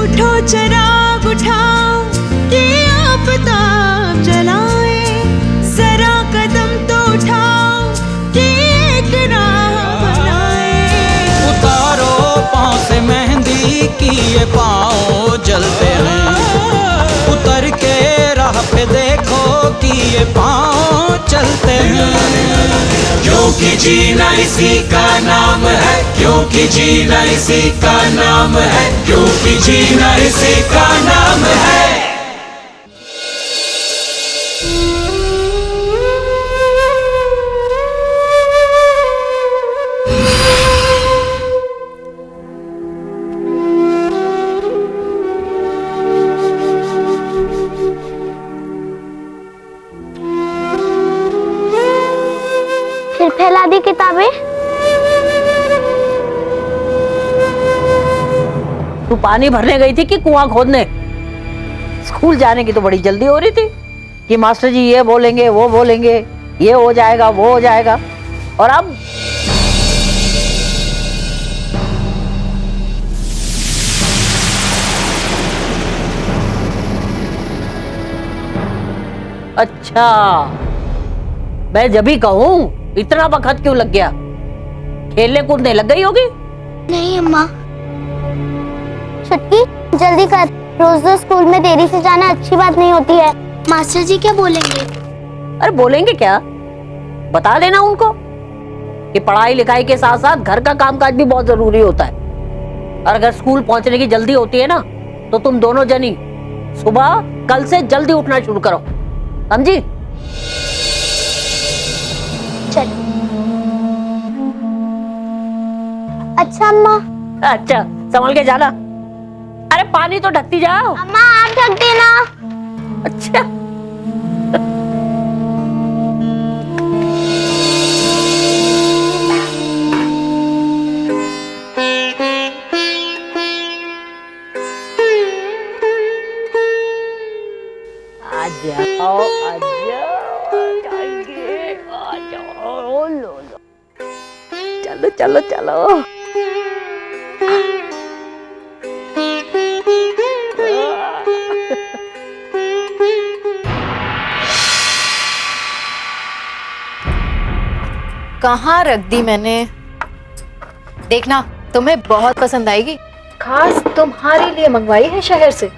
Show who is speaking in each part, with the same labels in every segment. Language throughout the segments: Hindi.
Speaker 1: उठो चिराग उठाओ कि आफताब जलाए, जरा कदम तो उठाओ कि एक राह बनाए।
Speaker 2: उतारो पाँव से मेहंदी की ये पाँव जलते हैं, उतर के राह पे देखो कि ये पाँव चलते हैं। क्योंकि जीना इसी का नाम है, क्योंकि जीना इसी का नाम है, क्योंकि जीना इसी का नाम है।
Speaker 3: फिर फैला दी किताबें।
Speaker 4: तू पानी भरने गई थी कि कुआं खोदने? स्कूल जाने की तो बड़ी जल्दी हो रही थी कि मास्टर जी ये बोलेंगे वो बोलेंगे, ये हो जाएगा वो हो जाएगा, और अब अच्छा, मैं जब ही कहूं इतना वक्त क्यों लग गया? खेलने कूदने लग गई होगी।
Speaker 3: नहीं अम्मा। छुटकी जल्दी कर, रोज रोज स्कूल में देरी से जाना अच्छी बात नहीं होती है। मास्टर जी क्या बोलेंगे?
Speaker 4: अरे बोलेंगे क्या, बता देना उनको कि पढ़ाई लिखाई के साथ साथ घर का कामकाज भी बहुत जरूरी होता है। और अगर स्कूल पहुंचने की जल्दी होती है ना, तो तुम दोनों जनी सुबह कल से जल्दी उठना शुरू करो, समझी?
Speaker 3: चल। अच्छा अम्मा।
Speaker 4: अच्छा, संभल के जाना। अरे पानी तो ढकती जाओ।
Speaker 3: अम्मा आप ढक देना।
Speaker 4: अच्छा। आ जाओ जाएंगे, आ जाओ, लो लो, चलो चलो चलो।
Speaker 5: कहाँ रख दी मैंने? देखना तुम्हें बहुत पसंद आएगी, खास तुम्हारे लिए मंगवाई है शहर से।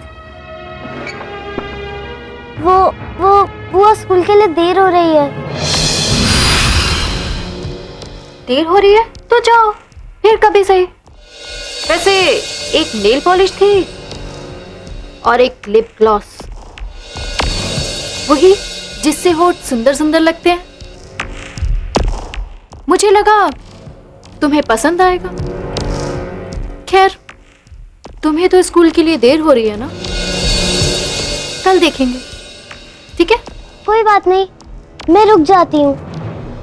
Speaker 3: वो स्कूल के लिए देर हो रही है।
Speaker 5: देर हो रही है तो जाओ, फिर कभी सही। वैसे एक नेल पॉलिश थी और एक लिप ग्लॉस, वही जिससे होठ सुंदर सुंदर लगते हैं। मुझे लगा तुम्हें पसंद आएगा। खैर तुम्हें तो स्कूल के लिए देर हो रही है ना, कल देखेंगे, ठीक है?
Speaker 3: कोई बात नहीं, मैं रुक जाती हूँ।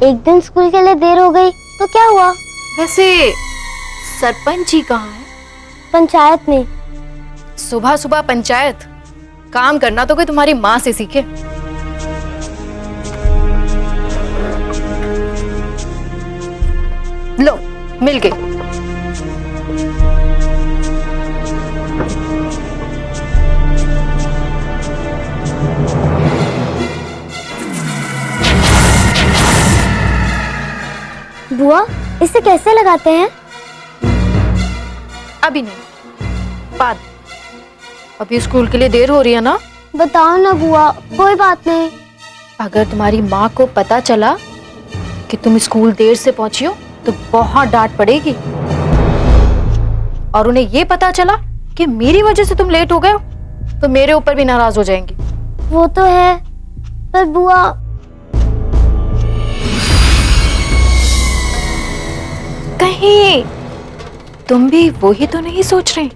Speaker 3: एक दिन स्कूल के लिए देर हो गई तो क्या हुआ?
Speaker 5: वैसे सरपंच जी कहाँ है?
Speaker 3: पंचायत में।
Speaker 5: सुबह सुबह पंचायत, काम करना तो कोई तुम्हारी माँ से सीखे। लो मिल गई।
Speaker 3: बुआ इसे कैसे लगाते हैं?
Speaker 5: अभी नहीं, बाद। अभी स्कूल के लिए देर हो रही है ना।
Speaker 3: बताओ ना बुआ। कोई बात नहीं।
Speaker 5: अगर तुम्हारी माँ को पता चला कि तुम स्कूल देर से पहुंची हो तो बहुत डांट पड़ेगी, और उन्हें ये पता चला कि मेरी वजह से तुम लेट हो गए हो तो मेरे ऊपर भी नाराज हो जाएंगी।
Speaker 3: वो तो है, पर बुआ
Speaker 5: कहीं तुम भी वही तो नहीं सोच रहे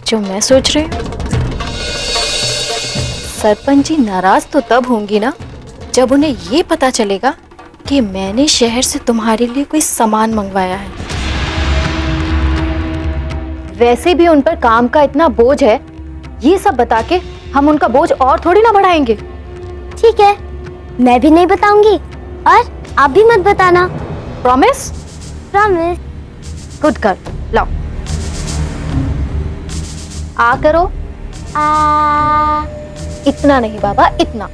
Speaker 5: जो मैं सोच रही हूँ? सरपंच जी नाराज तो तब होंगी ना जब उन्हें ये पता चलेगा कि मैंने शहर से तुम्हारे लिए कोई सामान मंगवाया है। वैसे भी उन पर काम का इतना बोझ है, ये सब बता के हम उनका बोझ और थोड़ी ना बढ़ाएंगे।
Speaker 3: ठीक है, मैं भी नहीं बताऊंगी और आप भी मत बताना।
Speaker 5: प्रॉमिस?
Speaker 3: प्रॉमिस।
Speaker 5: गुड गर्ल, लाओ। आ करो।
Speaker 3: आ।
Speaker 5: इतना नहीं बाबा, इतना।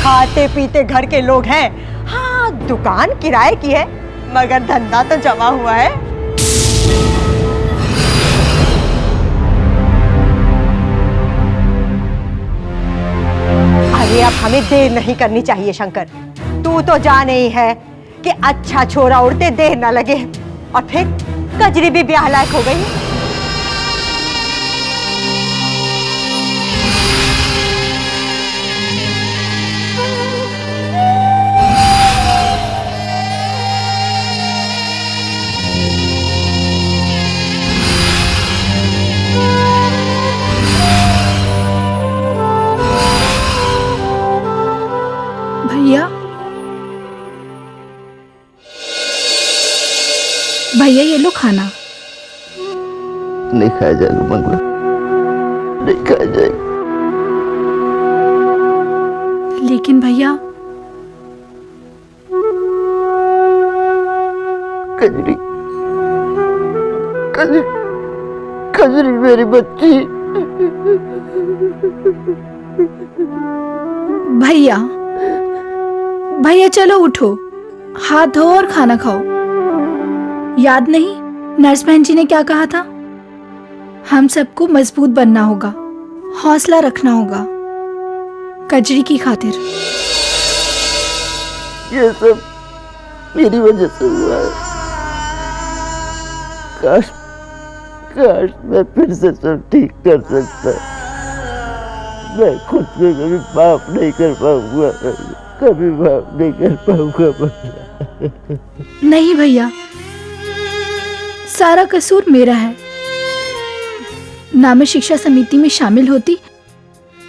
Speaker 6: खाते पीते घर के लोग हैं। हाँ, दुकान किराए की है मगर धंधा तो जमा हुआ है। अरे अब हमें देर नहीं करनी चाहिए शंकर। तू तो जाने ही है कि अच्छा छोरा उड़ते देर न लगे। और फिर कजरी भी ब्याह लायक हो गई।
Speaker 7: भैया ये लो खाना।
Speaker 8: नहीं खाया जाएगा मंगला, नहीं खाया जाएगा।
Speaker 7: लेकिन भैया
Speaker 8: कजरी, कजरी, कजरी मेरी बच्ची।
Speaker 7: भैया भैया चलो उठो, हाथ धो और खाना खाओ। याद नहीं नर्स बहन जी ने क्या कहा था? हम सबको मजबूत बनना होगा, हौसला रखना होगा कजरी की खातिर।
Speaker 8: ये सब मेरी वजह से हुआ है। काश काश मैं फिर से सब ठीक कर सकता। मैं खुद को कभी माफ नहीं कर पाऊंगा, कभी माफ नहीं कर पाऊंगा।
Speaker 7: नहीं भैया, सारा कसूर मेरा है। ना मैं शिक्षा समिति में शामिल होती,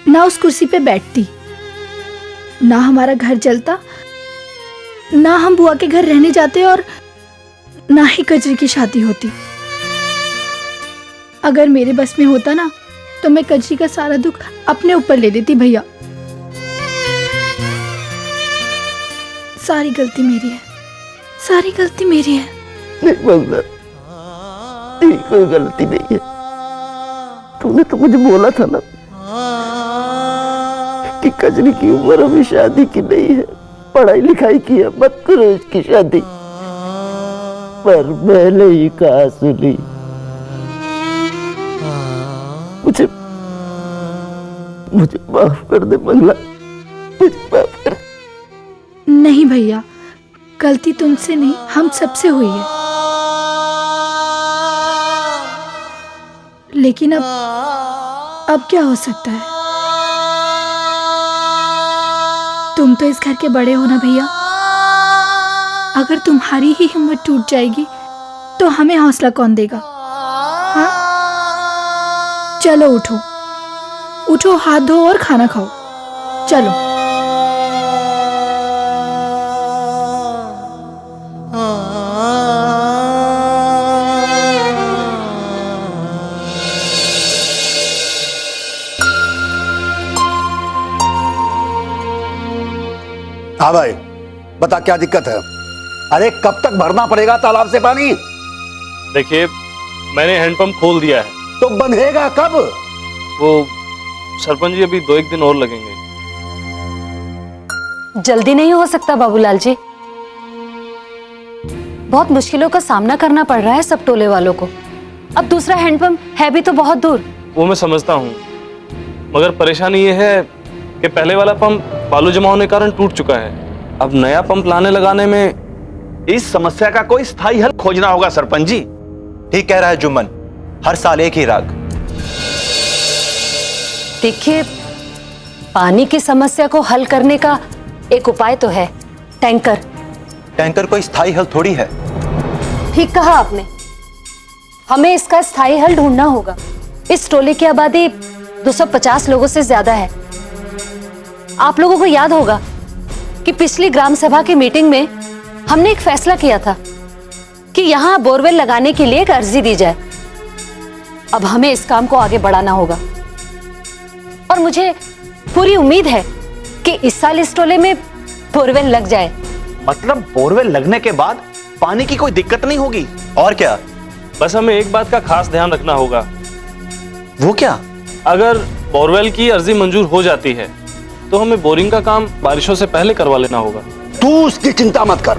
Speaker 7: ना उस कुर्सी पे बैठती, ना हमारा घर चलता, ना हम बुआ के घर रहने जाते और ना ही कजरी की शादी होती। अगर मेरे बस में होता ना तो मैं कजरी का सारा दुख अपने ऊपर ले लेती भैया। सारी गलती मेरी है, सारी गलती मेरी है।
Speaker 8: नहीं मंगला, कोई गलती नहीं है। तूने तो मुझे बोला था ना कि कजरी की उम्र अभी शादी की नहीं है, पढ़ाई लिखाई की है, मत करो इसकी शादी। पर मैंने ही कहा सुनी। मुझे माफ कर दे मंगला, मुझे माफ कर।
Speaker 7: नहीं भैया, गलती तुमसे नहीं हम सबसे हुई है। लेकिन अब क्या हो सकता है? तुम तो इस घर के बड़े हो ना भैया। अगर तुम्हारी ही हिम्मत टूट जाएगी तो हमें हौसला कौन देगा? हाँ, चलो उठो उठो, हाथ धो और खाना खाओ। चलो।
Speaker 9: हाँ भाई, बता क्या दिक्कत है? अरे कब तक भरना पड़ेगा तालाब से पानी?
Speaker 10: देखिए, मैंने हैंडपंप खोल दिया है।
Speaker 9: तो बंधेगा कब?
Speaker 10: वो सरपंच जी अभी 2-1 दिन और लगेंगे।
Speaker 11: जल्दी नहीं हो सकता बाबूलाल जी, बहुत मुश्किलों का सामना करना पड़ रहा है सब टोले वालों को। अब दूसरा हैंडपंप है भी तो बहुत दूर।
Speaker 10: वो मैं समझता हूँ, मगर परेशानी ये है कि पहले वाला पंप बालू जमा होने के कारण टूट चुका है। अब नया पंप लाने लगाने में
Speaker 12: इस समस्या का कोई स्थायी हल खोजना होगा सरपंच जी।
Speaker 13: ठीक कह रहा है जुम्मन, हर साल एक ही राग।
Speaker 11: देखिए, पानी की समस्या को हल करने का एक उपाय तो है, टैंकर।
Speaker 13: टैंकर कोई स्थायी हल थोड़ी है।
Speaker 11: ठीक कहा आपने, हमें इसका स्थायी हल ढूंढना होगा। इस टोले की आबादी 250 लोगों से ज्यादा है। आप लोगों को याद होगा कि पिछली ग्राम सभा की मीटिंग में हमने एक फैसला किया था कि यहाँ बोरवेल लगाने के लिए एक अर्जी दी जाए। अब हमें इस काम को आगे बढ़ाना होगा और मुझे पूरी उम्मीद है कि इस साल इस टोले में बोरवेल लग जाए।
Speaker 13: मतलब बोरवेल लगने के बाद पानी की कोई दिक्कत नहीं होगी? और क्या?
Speaker 10: बस हमें एक बात का खास ध्यान रखना होगा।
Speaker 13: वो क्या?
Speaker 10: अगर बोरवेल की अर्जी मंजूर हो जाती है तो हमें बोरिंग का काम बारिशों से पहले करवा लेना होगा।
Speaker 9: तू उसकी चिंता मत कर,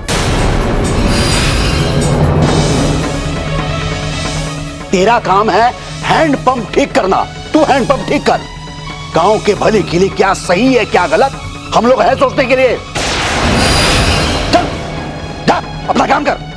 Speaker 9: तेरा काम है हैंडपंप ठीक करना। तू हैंडपंप ठीक कर। गांव के भले के लिए क्या सही है क्या गलत हम लोग है सोचने के लिए। चल जा अपना काम कर।